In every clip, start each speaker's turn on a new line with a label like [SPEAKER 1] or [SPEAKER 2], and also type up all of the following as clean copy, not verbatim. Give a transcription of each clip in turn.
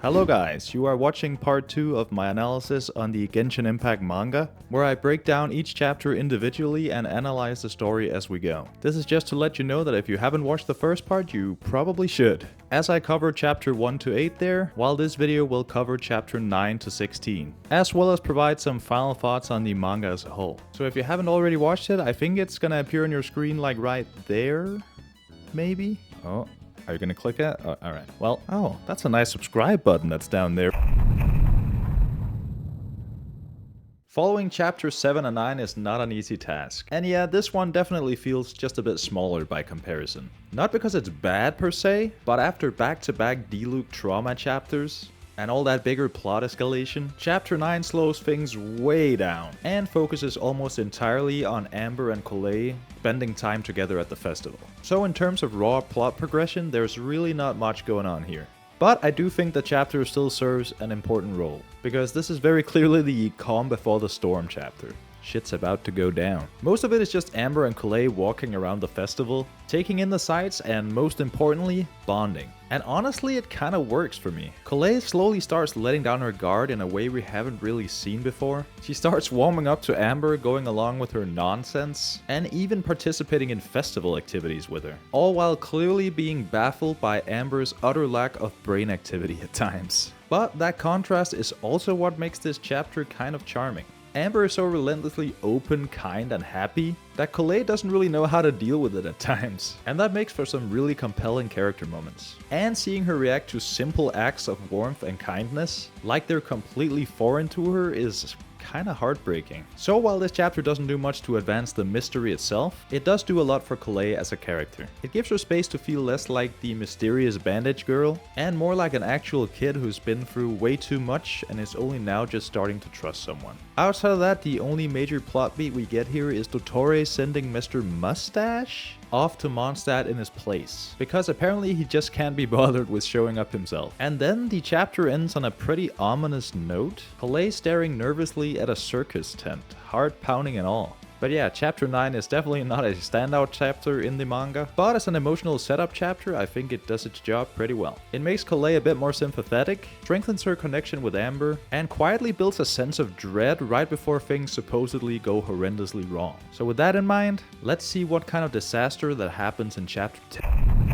[SPEAKER 1] Hello guys, you are watching part 2 of my analysis on the Genshin Impact manga, where I break down each chapter individually and analyze the story as we go. This is just to let you know that if you haven't watched the first part, you probably should, as I cover chapter 1 to 8 there, while this video will cover chapter 9 to 16, as well as provide some final thoughts on the manga as a whole. So if you haven't already watched it, I think it's gonna appear on your screen like right there, maybe? Oh. Are you gonna click it? Oh, alright. Well, oh, that's a nice subscribe button that's down there. Following chapters 7 and 9 is not an easy task. And yeah, this one definitely feels just a bit smaller by comparison. Not because it's bad per se, but after back-to-back Diluc trauma chapters, and all that bigger plot escalation, Chapter 9 slows things way down and focuses almost entirely on Amber and Collei spending time together at the festival. So in terms of raw plot progression, there's really not much going on here. But I do think the chapter still serves an important role, because this is very clearly the calm before the storm chapter. Shit's about to go down. Most of it is just Amber and Collei walking around the festival, taking in the sights, and most importantly, bonding. And honestly, it kinda works for me. Collei slowly starts letting down her guard in a way we haven't really seen before. She starts warming up to Amber, going along with her nonsense, and even participating in festival activities with her. All while clearly being baffled by Amber's utter lack of brain activity at times. But that contrast is also what makes this chapter kind of charming. Amber is so relentlessly open, kind, and happy that Collei doesn't really know how to deal with it at times. And that makes for some really compelling character moments. And seeing her react to simple acts of warmth and kindness, like they're completely foreign to her, is kinda heartbreaking. So while this chapter doesn't do much to advance the mystery itself, it does do a lot for Collei as a character. It gives her space to feel less like the mysterious bandage girl, and more like an actual kid who's been through way too much and is only now just starting to trust someone. Outside of that, the only major plot beat we get here is Dottore sending Mr. Mustache off to Mondstadt in his place, because apparently he just can't be bothered with showing up himself. And then the chapter ends on a pretty ominous note, Collei staring nervously at a circus tent, heart pounding and all. But yeah, chapter 9 is definitely not a standout chapter in the manga, but as an emotional setup chapter, I think it does its job pretty well. It makes Collei a bit more sympathetic, strengthens her connection with Amber, and quietly builds a sense of dread right before things supposedly go horrendously wrong. So with that in mind, let's see what kind of disaster that happens in chapter 10.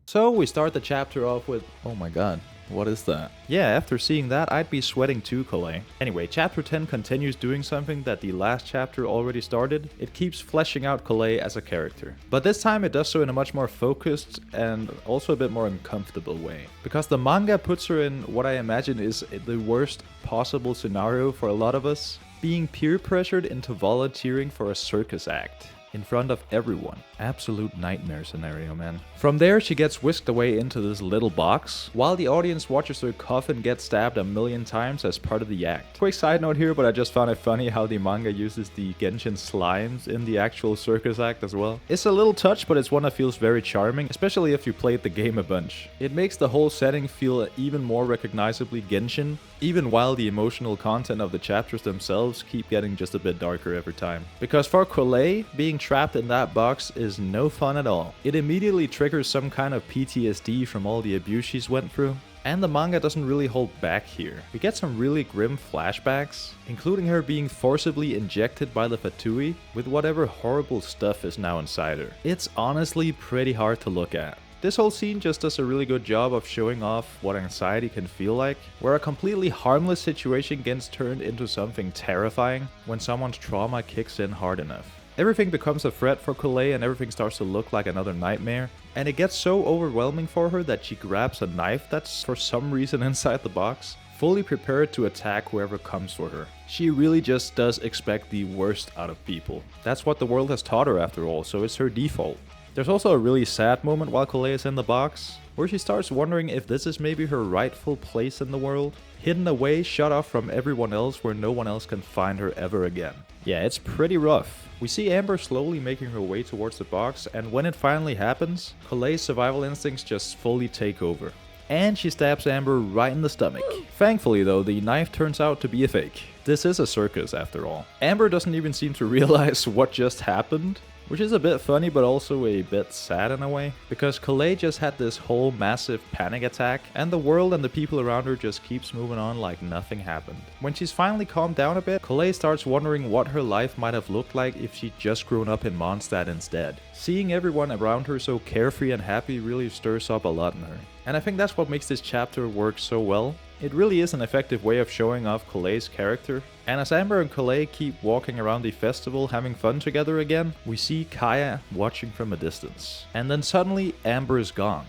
[SPEAKER 1] So we start the chapter off with, oh my god. What is that? Yeah, after seeing that, I'd be sweating too, Collei. Anyway, chapter 10 continues doing something that the last chapter already started. It keeps fleshing out Collei as a character. But this time it does so in a much more focused and also a bit more uncomfortable way. Because the manga puts her in what I imagine is the worst possible scenario for a lot of us, being peer pressured into volunteering for a circus act. In front of everyone. Absolute nightmare scenario, man. From there, she gets whisked away into this little box, while the audience watches her cough and get stabbed a million times as part of the act. Quick side note here, but I just found it funny how the manga uses the Genshin slimes in the actual circus act as well. It's a little touch, but it's one that feels very charming, especially if you played the game a bunch. It makes the whole setting feel even more recognizably Genshin, even while the emotional content of the chapters themselves keep getting just a bit darker every time. Because for Collei, being trapped in that box is no fun at all. It immediately triggers some kind of PTSD from all the abuse she's went through. And the manga doesn't really hold back here. We get some really grim flashbacks, including her being forcibly injected by the Fatui with whatever horrible stuff is now inside her. It's honestly pretty hard to look at. This whole scene just does a really good job of showing off what anxiety can feel like, where a completely harmless situation gets turned into something terrifying when someone's trauma kicks in hard enough. Everything becomes a threat for Collei and everything starts to look like another nightmare, and it gets so overwhelming for her that she grabs a knife that's for some reason inside the box, fully prepared to attack whoever comes for her. She really just does expect the worst out of people. That's what the world has taught her after all, so it's her default. There's also a really sad moment while Collei is in the box, where she starts wondering if this is maybe her rightful place in the world, hidden away, shut off from everyone else where no one else can find her ever again. Yeah, it's pretty rough. We see Amber slowly making her way towards the box, and when it finally happens, Collei's survival instincts just fully take over. And she stabs Amber right in the stomach. Thankfully though, the knife turns out to be a fake. This is a circus after all. Amber doesn't even seem to realize what just happened, which is a bit funny but also a bit sad in a way, because Collei just had this whole massive panic attack and the world and the people around her just keeps moving on like nothing happened. When she's finally calmed down a bit, Collei starts wondering what her life might have looked like if she'd just grown up in Mondstadt instead. Seeing everyone around her so carefree and happy really stirs up a lot in her. And I think that's what makes this chapter work so well. It really is an effective way of showing off Collei's character. And as Amber and Collei keep walking around the festival having fun together again, we see Kaeya watching from a distance. And then suddenly Amber is gone.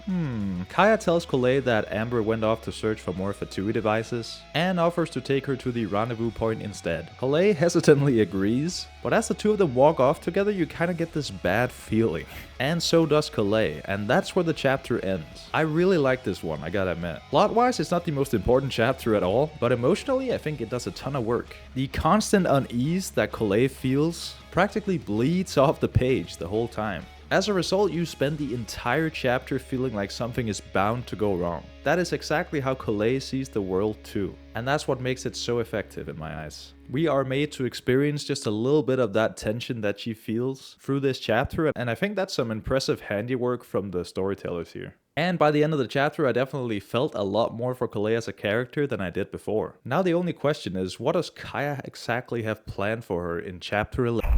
[SPEAKER 1] Kaeya tells Collei that Amber went off to search for more Fatui devices and offers to take her to the rendezvous point instead. Collei hesitantly agrees, but as the two of them walk off together you kinda get this bad feeling. And so does Collei, and that's where the chapter ends. I really like this one, I gotta admit. Plot-wise, it's not the most important chapter at all, but emotionally I think it does a ton of work. The constant unease that Collei feels practically bleeds off the page the whole time. As a result, you spend the entire chapter feeling like something is bound to go wrong. That is exactly how Collei sees the world too, and that's what makes it so effective in my eyes. We are made to experience just a little bit of that tension that she feels through this chapter, and I think that's some impressive handiwork from the storytellers here. And by the end of the chapter, I definitely felt a lot more for Collei as a character than I did before. Now the only question is, what does Kaeya exactly have planned for her in chapter 11?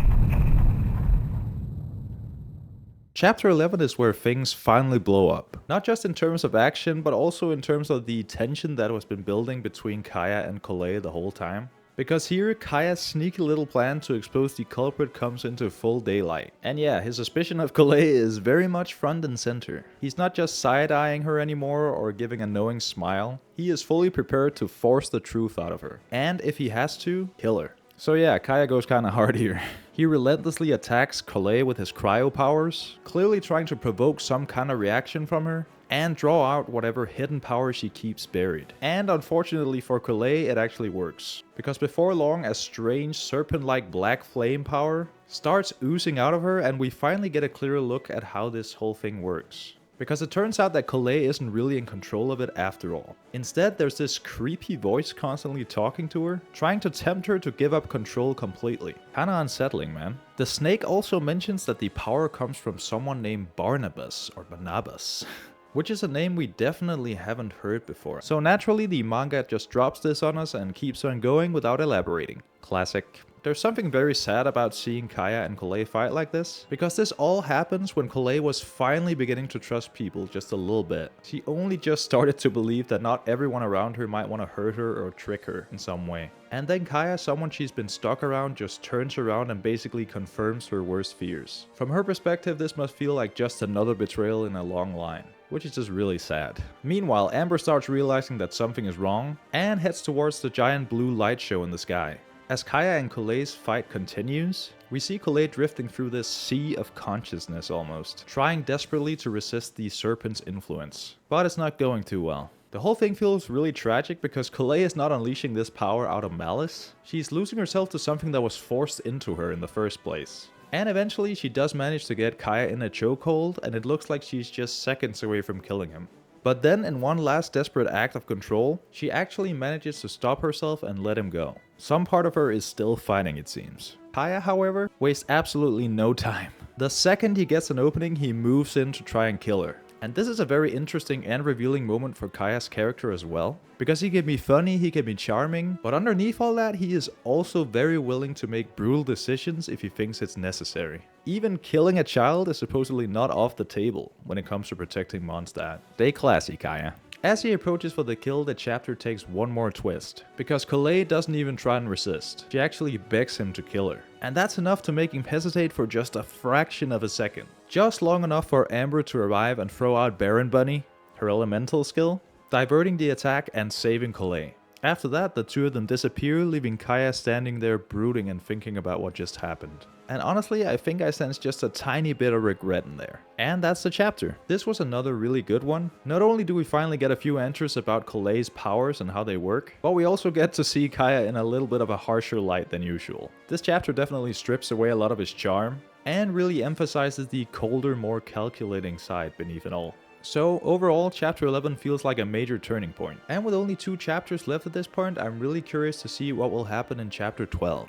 [SPEAKER 1] Chapter 11 is where things finally blow up. Not just in terms of action, but also in terms of the tension that has been building between Kaeya and Collei the whole time. Because here, Kaeya's sneaky little plan to expose the culprit comes into full daylight. And yeah, his suspicion of Collei is very much front and center. He's not just side-eyeing her anymore or giving a knowing smile. He is fully prepared to force the truth out of her. And if he has to, kill her. So yeah, Kaeya goes kinda hard here. He relentlessly attacks Collei with his cryo powers, clearly trying to provoke some kind of reaction from her, and draw out whatever hidden power she keeps buried. And unfortunately for Collei, it actually works. Because before long, a strange serpent-like black flame power starts oozing out of her, and we finally get a clearer look at how this whole thing works. Because it turns out that Collei isn't really in control of it after all. Instead, there's this creepy voice constantly talking to her, trying to tempt her to give up control completely. Kinda unsettling, man. The snake also mentions that the power comes from someone named Barnabas, or Barnabas. Which is a name we definitely haven't heard before. So naturally the manga just drops this on us and keeps on going without elaborating. Classic. There's something very sad about seeing Kaeya and Collei fight like this, because this all happens when Collei was finally beginning to trust people just a little bit. She only just started to believe that not everyone around her might want to hurt her or trick her in some way. And then Kaeya, someone she's been stuck around, just turns around and basically confirms her worst fears. From her perspective, this must feel like just another betrayal in a long line, which is just really sad. Meanwhile, Amber starts realizing that something is wrong and heads towards the giant blue light show in the sky. As Kaeya and Collei's fight continues, we see Collei drifting through this sea of consciousness almost, trying desperately to resist the Serpent's influence. But it's not going too well. The whole thing feels really tragic because Collei is not unleashing this power out of malice. She's losing herself to something that was forced into her in the first place. And eventually she does manage to get Kaeya in a chokehold, and it looks like she's just seconds away from killing him. But then in one last desperate act of control, she actually manages to stop herself and let him go. Some part of her is still fighting, it seems. Kaeya, however, wastes absolutely no time. The second he gets an opening, he moves in to try and kill her. And this is a very interesting and revealing moment for Kaeya's character as well. Because he can be funny, he can be charming, but underneath all that, he is also very willing to make brutal decisions if he thinks it's necessary. Even killing a child is supposedly not off the table when it comes to protecting Mondstadt. Stay classy, Kaeya. As he approaches for the kill, the chapter takes one more twist, because Collei doesn't even try and resist. She actually begs him to kill her. And that's enough to make him hesitate for just a fraction of a second. Just long enough for Amber to arrive and throw out Baron Bunny, her elemental skill, diverting the attack and saving Collei. After that, the two of them disappear, leaving Kaeya standing there brooding and thinking about what just happened. And honestly, I think I sense just a tiny bit of regret in there. And that's the chapter. This was another really good one. Not only do we finally get a few answers about Collei's powers and how they work, but we also get to see Kaeya in a little bit of a harsher light than usual. This chapter definitely strips away a lot of his charm, and really emphasizes the colder, more calculating side beneath it all. So overall, chapter 11 feels like a major turning point. And with only 2 chapters left at this point, I'm really curious to see what will happen in chapter 12.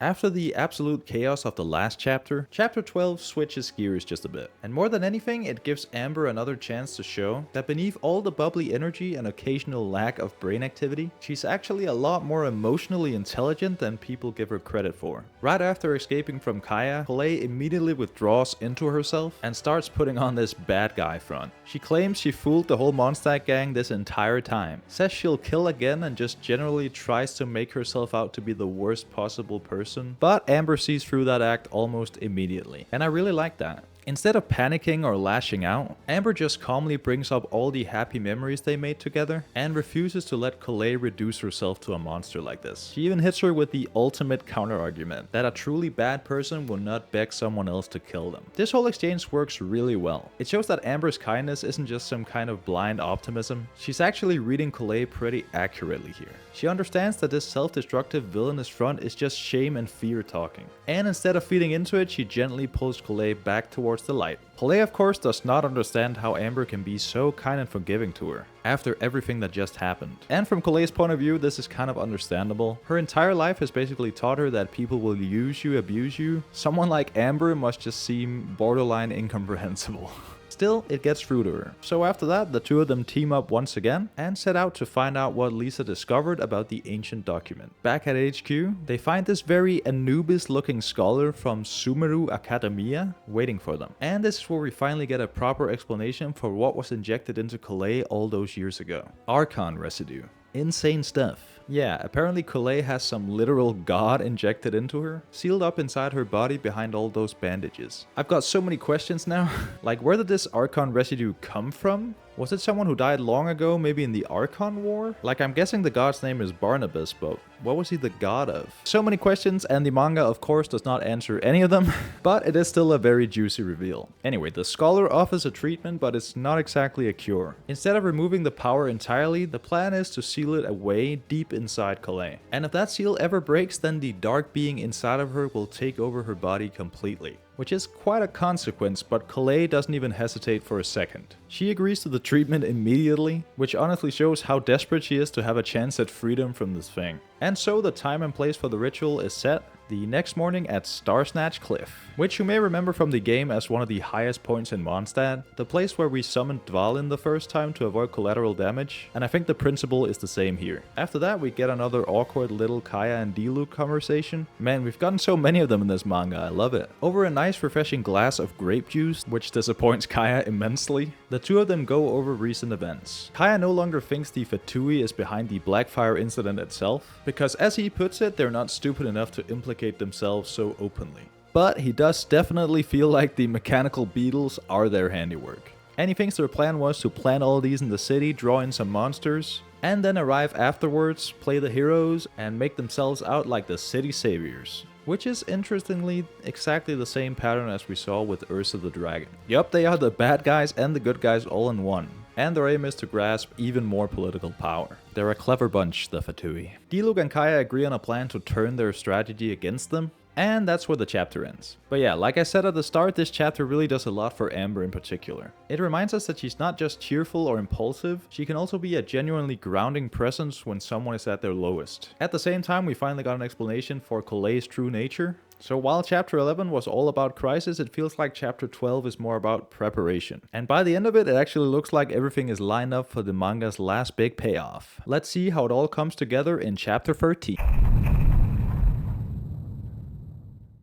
[SPEAKER 1] After the absolute chaos of the last chapter, chapter 12 switches gears just a bit. And more than anything, it gives Amber another chance to show that beneath all the bubbly energy and occasional lack of brain activity, she's actually a lot more emotionally intelligent than people give her credit for. Right after escaping from Kaeya, Collei immediately withdraws into herself and starts putting on this bad guy front. She claims she fooled the whole Mondstadt gang this entire time, says she'll kill again and just generally tries to make herself out to be the worst possible person. But Amber sees through that act almost immediately, and I really like that. Instead of panicking or lashing out, Amber just calmly brings up all the happy memories they made together and refuses to let Collei reduce herself to a monster like this. She even hits her with the ultimate counter-argument that a truly bad person will not beg someone else to kill them. This whole exchange works really well. It shows that Amber's kindness isn't just some kind of blind optimism. She's actually reading Collei pretty accurately here. She understands that this self-destructive villainous front is just shame and fear talking. And instead of feeding into it, she gently pulls Collei back towards the light. Collei of course does not understand how Amber can be so kind and forgiving to her after everything that just happened. And from Collei's point of view, this is kind of understandable. Her entire life has basically taught her that people will use you, abuse you. Someone like Amber must just seem borderline incomprehensible. Still, it gets through to her. So after that, the two of them team up once again and set out to find out what Lisa discovered about the ancient document. Back at HQ, they find this very Anubis-looking scholar from Sumeru Academia waiting for them. And this is where we finally get a proper explanation for what was injected into Collei all those years ago. Archon residue. Insane stuff. Yeah, apparently Collei has some literal god injected into her, sealed up inside her body behind all those bandages. I've got so many questions now. Like, where did this Archon residue come from? Was it someone who died long ago, maybe in the Archon War? Like, I'm guessing the god's name is Barnabas, but what was he the god of? So many questions, and the manga of course does not answer any of them, but it is still a very juicy reveal. Anyway, the scholar offers a treatment, but it's not exactly a cure. Instead of removing the power entirely, the plan is to seal it away deep inside Collei. And if that seal ever breaks, then the dark being inside of her will take over her body completely. Which is quite a consequence, but Collei doesn't even hesitate for a second. She agrees to the treatment immediately, which honestly shows how desperate she is to have a chance at freedom from this thing. And so the time and place for the ritual is set, the next morning at Starsnatch Cliff, which you may remember from the game as one of the highest points in Mondstadt, the place where we summoned Dvalin the first time to avoid collateral damage, and I think the principle is the same here. After that we get another awkward little Kaeya and Diluc conversation. Man, we've gotten so many of them in this manga, I love it. Over a nice refreshing glass of grape juice, which disappoints Kaeya immensely, the two of them go over recent events. Kaeya no longer thinks the Fatui is behind the Blackfire incident itself, because as he puts it, they're not stupid enough to implicate themselves so openly. But he does definitely feel like the mechanical beetles are their handiwork. And he thinks their plan was to plant all these in the city, draw in some monsters, and then arrive afterwards, play the heroes, and make themselves out like the city saviors. Which is interestingly exactly the same pattern as we saw with Ursa the Dragon. Yup, they are the bad guys and the good guys all in one. And their aim is to grasp even more political power. They're a clever bunch, the Fatui. Diluc and Kaeya agree on a plan to turn their strategy against them, and that's where the chapter ends. But yeah, like I said at the start, this chapter really does a lot for Amber in particular. It reminds us that she's not just cheerful or impulsive, she can also be a genuinely grounding presence when someone is at their lowest. At the same time, we finally got an explanation for Collei's true nature. So while chapter 11 was all about crisis, it feels like chapter 12 is more about preparation. And by the end of it, it actually looks like everything is lined up for the manga's last big payoff. Let's see how it all comes together in chapter 13.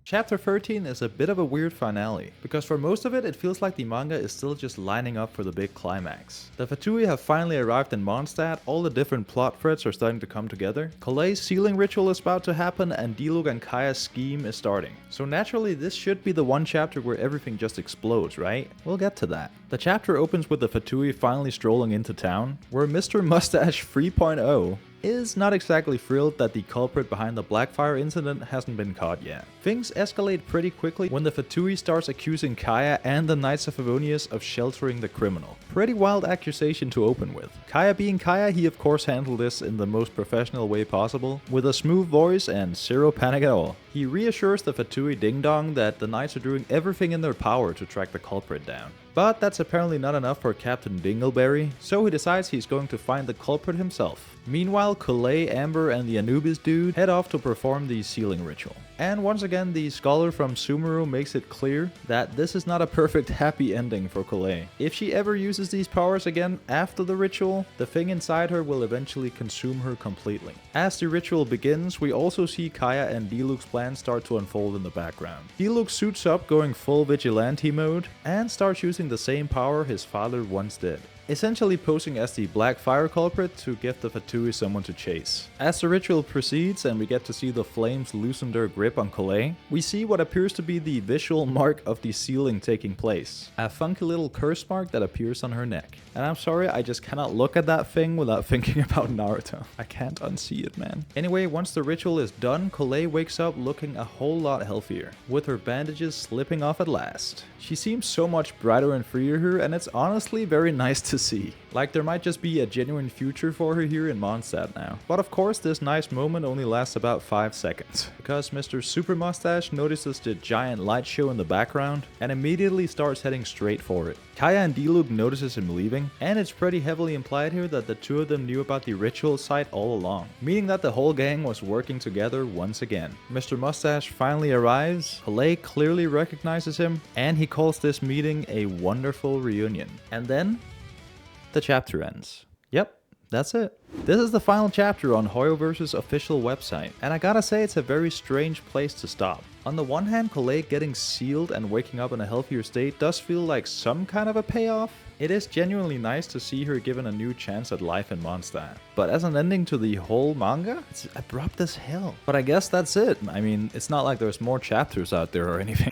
[SPEAKER 1] Chapter 13 is a bit of a weird finale, because for most of it, it feels like the manga is still just lining up for the big climax. The Fatui have finally arrived in Mondstadt, all the different plot threads are starting to come together, Collei's sealing ritual is about to happen, and Diluc and Kaeya's scheme is starting. So naturally, this should be the one chapter where everything just explodes, right? We'll get to that. The chapter opens with the Fatui finally strolling into town, where Mr. Mustache 3.0 is not exactly thrilled that the culprit behind the Blackfire incident hasn't been caught yet. Things escalate pretty quickly when the Fatui starts accusing Kaeya and the Knights of Favonius of sheltering the criminal. Pretty wild accusation to open with. Kaeya being Kaeya, he of course handled this in the most professional way possible, with a smooth voice and zero panic at all. He reassures the Fatui Ding Dong that the Knights are doing everything in their power to track the culprit down. But that's apparently not enough for Captain Dingleberry, so he decides he's going to find the culprit himself. Meanwhile, Collei, Amber, and the Anubis dude head off to perform the sealing ritual. And once again, the scholar from Sumeru makes it clear that this is not a perfect happy ending for Collei. If she ever uses these powers again after the ritual, the thing inside her will eventually consume her completely. As the ritual begins, we also see Kaeya and Diluc's plan start to unfold in the background. Diluc suits up going full vigilante mode and starts using the same power his father once did, essentially posing as the black fire culprit to give the Fatui someone to chase. As the ritual proceeds and we get to see the flames loosen their grip on Collei, we see what appears to be the visual mark of the sealing taking place. A funky little curse mark that appears on her neck. And I'm sorry, I just cannot look at that thing without thinking about Naruto. I can't unsee it, man. Anyway, once the ritual is done, Collei wakes up looking a whole lot healthier, with her bandages slipping off at last. She seems so much brighter and freer here, and it's honestly very nice to see. Like there might just be a genuine future for her here in Mondstadt now. But of course this nice moment only lasts about 5 seconds, because Mr. Super Mustache notices the giant light show in the background and immediately starts heading straight for it. Kaeya and Diluc notices him leaving, and it's pretty heavily implied here that the two of them knew about the ritual site all along, meaning that the whole gang was working together once again. Mr. Mustache finally arrives, Collei clearly recognizes him, and he calls this meeting a wonderful reunion. And then the chapter ends. Yep, that's it. This is the final chapter on Hoyoverse's official website, and I gotta say it's a very strange place to stop. On the one hand, Collei getting sealed and waking up in a healthier state does feel like some kind of a payoff. It is genuinely nice to see her given a new chance at life in Mondstadt. But as an ending to the whole manga, it's abrupt as hell. But I guess that's it. I mean, it's not like there's more chapters out there or anything.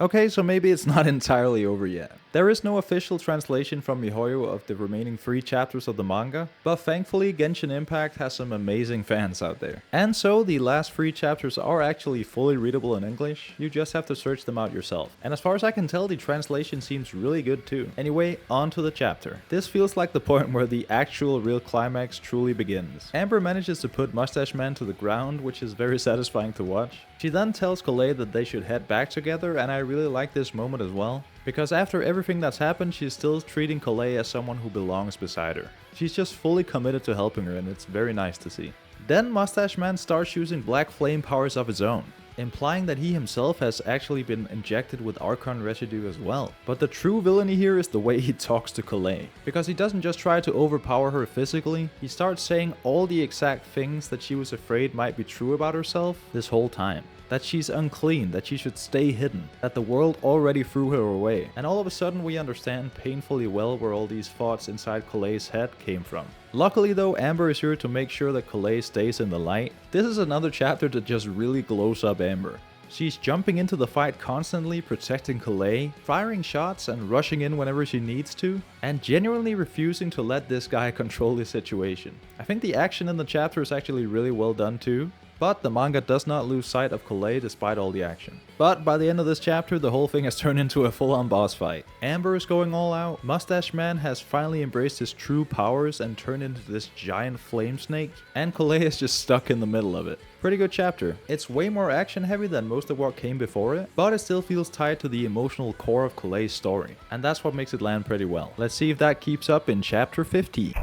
[SPEAKER 1] Okay, so maybe it's not entirely over yet. There is no official translation from MiHoYo of the remaining 3 chapters of the manga, but thankfully Genshin Impact has some amazing fans out there. And so the last 3 chapters are actually fully readable in English, you just have to search them out yourself. And as far as I can tell, the translation seems really good too. Anyway, on to the chapter. This feels like the point where the actual real climax truly begins. Amber manages to put Mustache Man to the ground, which is very satisfying to watch. She then tells Collei that they should head back together, and I really like this moment as well, because after everything that's happened, she's still treating Collei as someone who belongs beside her. She's just fully committed to helping her, and it's very nice to see. Then Mustache Man starts using black flame powers of his own, implying that he himself has actually been injected with Archon residue as well. But the true villainy here is the way he talks to Collei, because he doesn't just try to overpower her physically, he starts saying all the exact things that she was afraid might be true about herself this whole time. That she's unclean, that she should stay hidden, that the world already threw her away. And all of a sudden we understand painfully well where all these thoughts inside Collei's head came from. Luckily though, Amber is here to make sure that Collei stays in the light. This is another chapter that just really glows up Amber. She's jumping into the fight constantly, protecting Collei, firing shots and rushing in whenever she needs to, and genuinely refusing to let this guy control the situation. I think the action in the chapter is actually really well done too. But the manga does not lose sight of Collei despite all the action. But by the end of this chapter, the whole thing has turned into a full-on boss fight. Amber is going all out, Mustache Man has finally embraced his true powers and turned into this giant flame snake, and Collei is just stuck in the middle of it. Pretty good chapter. It's way more action heavy than most of what came before it, but it still feels tied to the emotional core of Collei's story. And that's what makes it land pretty well. Let's see if that keeps up in chapter 15.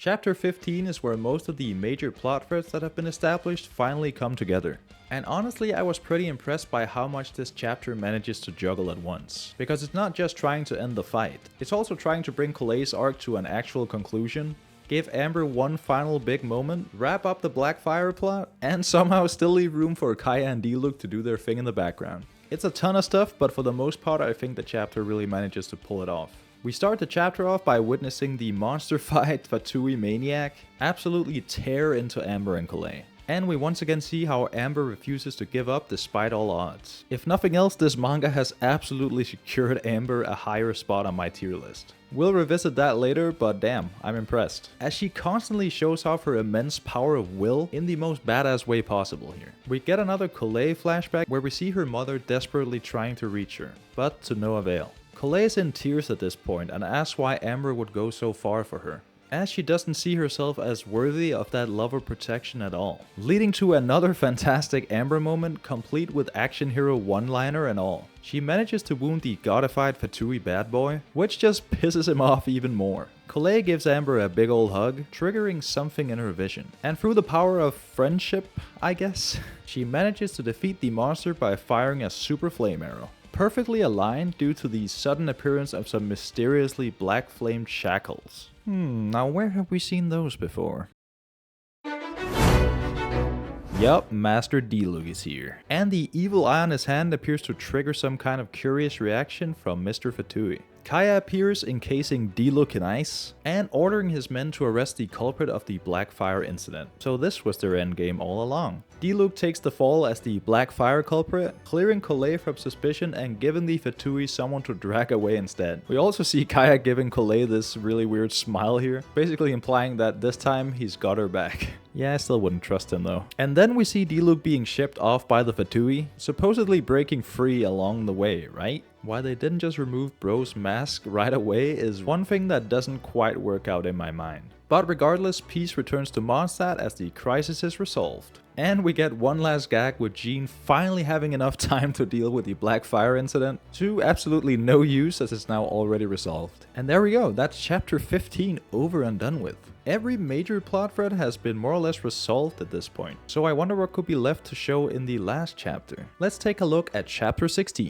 [SPEAKER 1] Chapter 15 is where most of the major plot threads that have been established finally come together. And honestly, I was pretty impressed by how much this chapter manages to juggle at once. Because it's not just trying to end the fight, it's also trying to bring Collei's arc to an actual conclusion, give Amber one final big moment, wrap up the Blackfire plot, and somehow still leave room for Kaeya and Diluc to do their thing in the background. It's a ton of stuff, but for the most part I think the chapter really manages to pull it off. We start the chapter off by witnessing the monster fight Fatui Maniac absolutely tear into Amber and Collei. And we once again see how Amber refuses to give up despite all odds. If nothing else, this manga has absolutely secured Amber a higher spot on my tier list. We'll revisit that later, but damn, I'm impressed. As she constantly shows off her immense power of will in the most badass way possible here. We get another Collei flashback where we see her mother desperately trying to reach her, but to no avail. Collei is in tears at this point and asks why Amber would go so far for her, as she doesn't see herself as worthy of that love or protection at all. Leading to another fantastic Amber moment, complete with action hero one-liner and all. She manages to wound the godified Fatui bad boy, which just pisses him off even more. Collei gives Amber a big ol' hug, triggering something in her vision. And through the power of friendship, I guess, she manages to defeat the monster by firing a super flame arrow. Perfectly aligned due to the sudden appearance of some mysteriously black flamed shackles. Now where have we seen those before? Yup, Master Diluc is here. And the evil eye on his hand appears to trigger some kind of curious reaction from Mr. Fatui. Kaeya appears encasing Diluc in ice and ordering his men to arrest the culprit of the Black Fire incident. So this was their endgame all along. Diluc takes the fall as the Black Fire culprit, clearing Collei from suspicion and giving the Fatui someone to drag away instead. We also see Kaeya giving Collei this really weird smile here, basically implying that this time he's got her back. Yeah, I still wouldn't trust him though. And then we see Diluc being shipped off by the Fatui, supposedly breaking free along the way, right? Why they didn't just remove Bro's mask right away is one thing that doesn't quite work out in my mind. But regardless, peace returns to Mondstadt as the crisis is resolved. And we get one last gag with Jean finally having enough time to deal with the Black Fire incident to absolutely no use as it's now already resolved. And there we go, that's chapter 15 over and done with. Every major plot thread has been more or less resolved at this point, so I wonder what could be left to show in the last chapter. Let's take a look at chapter 16.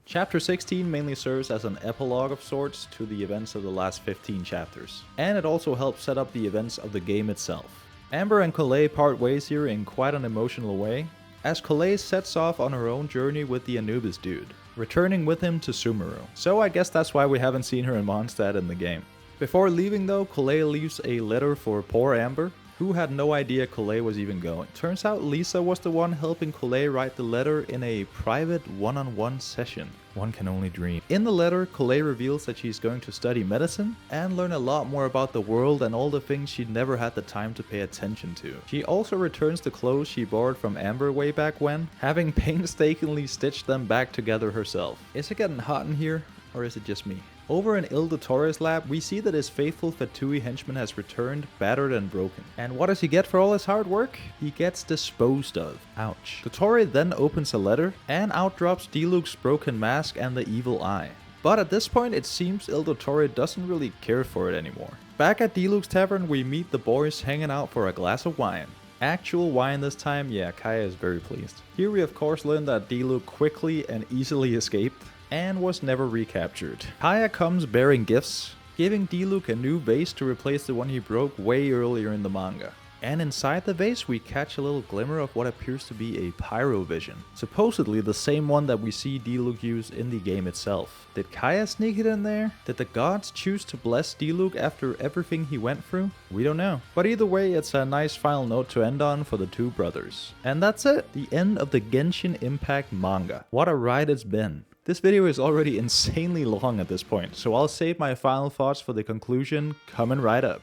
[SPEAKER 1] Chapter 16 mainly serves as an epilogue of sorts to the events of the last 15 chapters, and it also helps set up the events of the game itself. Amber and Collei part ways here in quite an emotional way, as Collei sets off on her own journey with the Anubis dude, returning with him to Sumeru. So I guess that's why we haven't seen her in Mondstadt in the game. Before leaving though, Collei leaves a letter for poor Amber, who had no idea Collei was even going. Turns out Lisa was the one helping Collei write the letter in a private one-on-one session. One can only dream. In the letter, Collei reveals that she's going to study medicine and learn a lot more about the world and all the things she'd never had the time to pay attention to. She also returns the clothes she borrowed from Amber way back when, having painstakingly stitched them back together herself. Is it getting hot in here, or is it just me? Over in Il Dottore's lab, we see that his faithful Fatui henchman has returned, battered and broken. And what does he get for all his hard work? He gets disposed of. Ouch. Dottore then opens a letter, and out drops Diluc's broken mask and the evil eye. But at this point, it seems Il Dottore doesn't really care for it anymore. Back at Diluc's tavern, we meet the boys hanging out for a glass of wine. Actual wine this time, yeah, Kaeya is very pleased. Here we of course learn that Diluc quickly and easily escaped, and was never recaptured. Kaeya comes bearing gifts, giving Diluc a new vase to replace the one he broke way earlier in the manga. And inside the vase we catch a little glimmer of what appears to be a pyrovision, supposedly the same one that we see Diluc use in the game itself. Did Kaeya sneak it in there? Did the gods choose to bless Diluc after everything he went through? We don't know. But either way, it's a nice final note to end on for the two brothers. And that's it, the end of the Genshin Impact manga. What a ride it's been. This video is already insanely long at this point, so I'll save my final thoughts for the conclusion coming right up.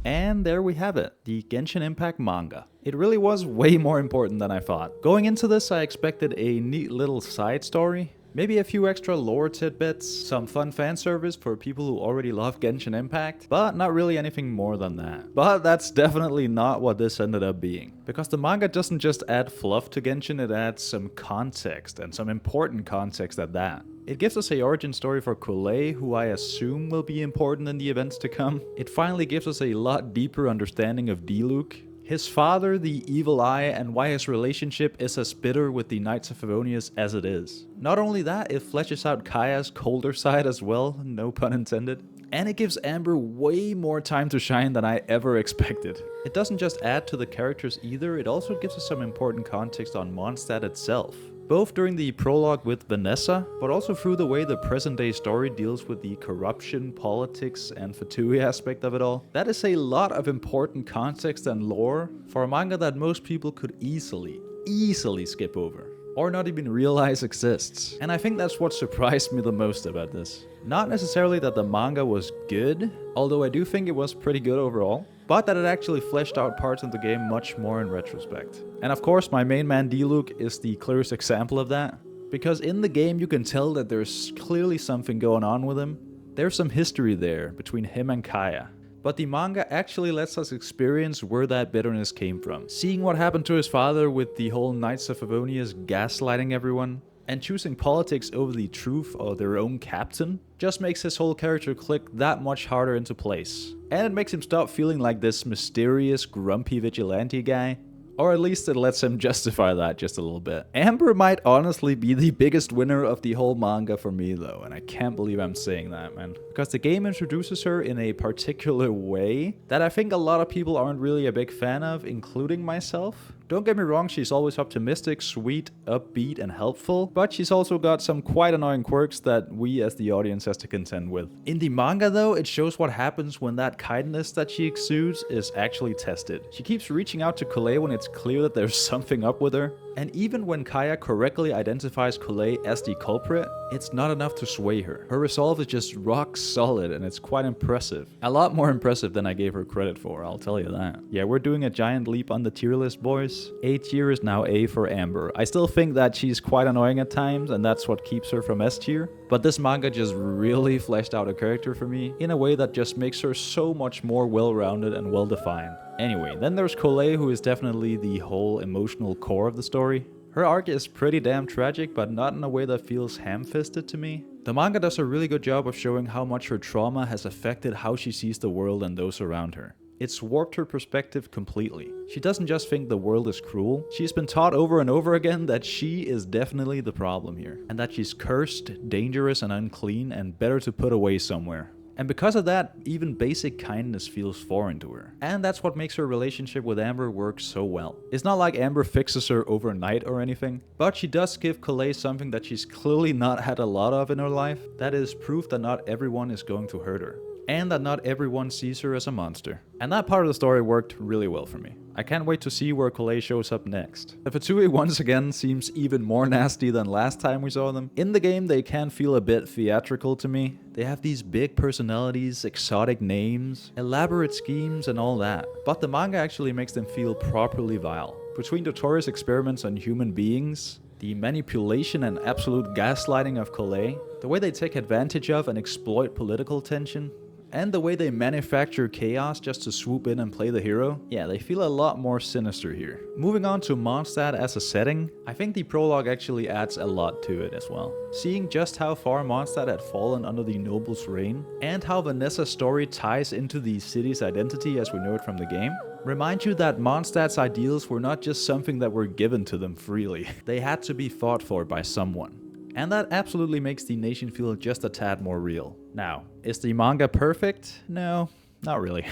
[SPEAKER 1] And there we have it, the Genshin Impact manga. It really was way more important than I thought. Going into this, I expected a neat little side story, maybe a few extra lore tidbits, some fun fan service for people who already love Genshin Impact, but not really anything more than that. But that's definitely not what this ended up being. Because the manga doesn't just add fluff to Genshin, it adds some context, and some important context at that. It gives us a origin story for Collei, who I assume will be important in the events to come. It finally gives us a lot deeper understanding of Diluc, his father, the evil eye, and why his relationship is as bitter with the Knights of Favonius as it is. Not only that, it fleshes out Kaeya's colder side as well, no pun intended. And it gives Amber way more time to shine than I ever expected. It doesn't just add to the characters either, it also gives us some important context on Mondstadt itself. Both during the prologue with Vanessa, but also through the way the present day story deals with the corruption, politics, and Fatui aspect of it all. That is a lot of important context and lore for a manga that most people could easily skip over, or not even realize exists. And I think that's what surprised me the most about this. Not necessarily that the manga was good, although I do think it was pretty good overall, but that it actually fleshed out parts of the game much more in retrospect. And of course, my main man Diluc is the clearest example of that, because in the game you can tell that there's clearly something going on with him. There's some history there between him and Kaeya. But the manga actually lets us experience where that bitterness came from. Seeing what happened to his father with the whole Knights of Favonius gaslighting everyone, And choosing politics over the truth or their own captain just makes his whole character click that much harder into place. And it makes him stop feeling like this mysterious, grumpy vigilante guy. Or at least it lets him justify that just a little bit. Amber might honestly be the biggest winner of the whole manga for me though, and I can't believe I'm saying that, man. Because the game introduces her in a particular way that I think a lot of people aren't really a big fan of, including myself. Don't get me wrong, she's always optimistic, sweet, upbeat, and helpful, but she's also got some quite annoying quirks that we as the audience has to contend with. In the manga though, it shows what happens when that kindness that she exudes is actually tested. She keeps reaching out to Collei when it's clear that there's something up with her, and even when Kaeya correctly identifies Collei as the culprit, it's not enough to sway her. Her resolve is just rock solid, and it's quite impressive. A lot more impressive than I gave her credit for, I'll tell you that. Yeah, we're doing a giant leap on the tier list, boys. A tier is now A for Amber. I still think that she's quite annoying at times, and that's what keeps her from S tier, but this manga just really fleshed out a character for me in a way that just makes her so much more well-rounded and well-defined. Anyway, then there's Collei, who is definitely the whole emotional core of the story. Her arc is pretty damn tragic, but not in a way that feels ham-fisted to me. The manga does a really good job of showing how much her trauma has affected how she sees the world and those around her. It's warped her perspective completely. She doesn't just think the world is cruel, she's been taught over and over again that she is definitely the problem here, and that she's cursed, dangerous and unclean, and better to put away somewhere. And because of that, even basic kindness feels foreign to her. And that's what makes her relationship with Amber work so well. It's not like Amber fixes her overnight or anything, but she does give Collei something that she's clearly not had a lot of in her life. That is proof that not everyone is going to hurt her, and that not everyone sees her as a monster. And that part of the story worked really well for me. I can't wait to see where Collei shows up next. The Fatui once again seems even more nasty than last time we saw them. In the game, they can feel a bit theatrical to me. They have these big personalities, exotic names, elaborate schemes, and all that. But the manga actually makes them feel properly vile. Between notorious experiments on human beings, the manipulation and absolute gaslighting of Collei, the way they take advantage of and exploit political tension, and the way they manufacture chaos just to swoop in and play the hero, yeah, they feel a lot more sinister here. Moving on to Mondstadt as a setting, I think the prologue actually adds a lot to it as well. Seeing just how far Mondstadt had fallen under the Noble's reign, and how Vanessa's story ties into the city's identity as we know it from the game, remind you that Mondstadt's ideals were not just something that were given to them freely. They had to be fought for by someone. And that absolutely makes the nation feel just a tad more real. Now, is the manga perfect? No, not really.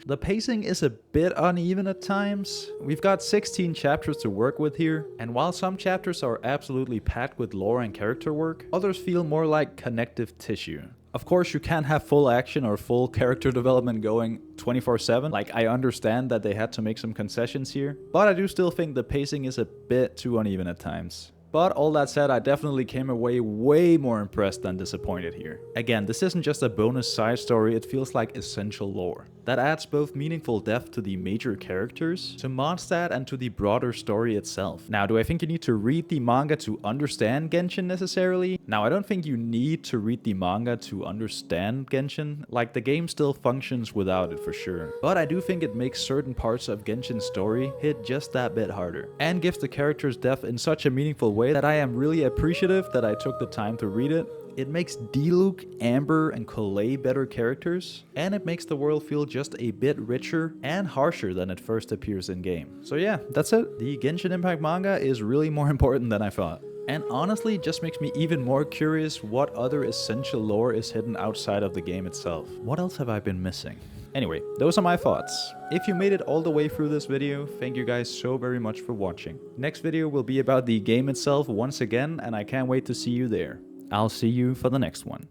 [SPEAKER 1] The pacing is a bit uneven at times. We've got 16 chapters to work with here, and while some chapters are absolutely packed with lore and character work, others feel more like connective tissue. Of course, you can't have full action or full character development going 24/7. Like, I understand that they had to make some concessions here, but I do still think the pacing is a bit too uneven at times. But all that said, I definitely came away way more impressed than disappointed here. Again, this isn't just a bonus side story, it feels like essential lore. That adds both meaningful depth to the major characters, to Mondstadt, and to the broader story itself. Now, do I think you need to read the manga to understand Genshin necessarily? Now, I don't think you need to read the manga to understand Genshin. Like, the game still functions without it for sure. But I do think it makes certain parts of Genshin's story hit just that bit harder, and gives the characters depth in such a meaningful way that I am really appreciative that I took the time to read it. It makes Diluc, Amber, and Collei better characters, and it makes the world feel just a bit richer and harsher than it first appears in-game. So yeah, that's it. The Genshin Impact manga is really more important than I thought. And honestly, it just makes me even more curious what other essential lore is hidden outside of the game itself. What else have I been missing? Anyway, those are my thoughts. If you made it all the way through this video, thank you guys so very much for watching. Next video will be about the game itself once again, and I can't wait to see you there. I'll see you for the next one.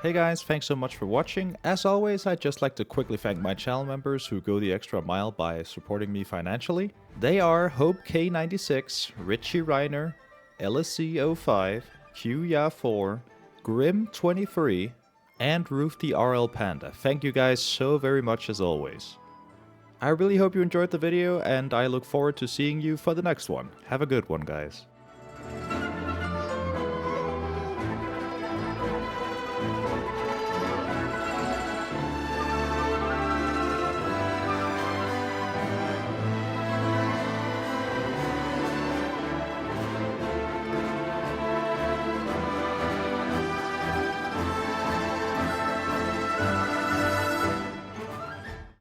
[SPEAKER 1] Hey guys, thanks so much for watching. As always, I'd just like to quickly thank my channel members who go the extra mile by supporting me financially. They are Hope K96, Richie Reiner, LSC05, QYA4, Grim23, and Roof the RL Panda. Thank you guys so very much as always. I really hope you enjoyed the video, and I look forward to seeing you for the next one. Have a good one, guys.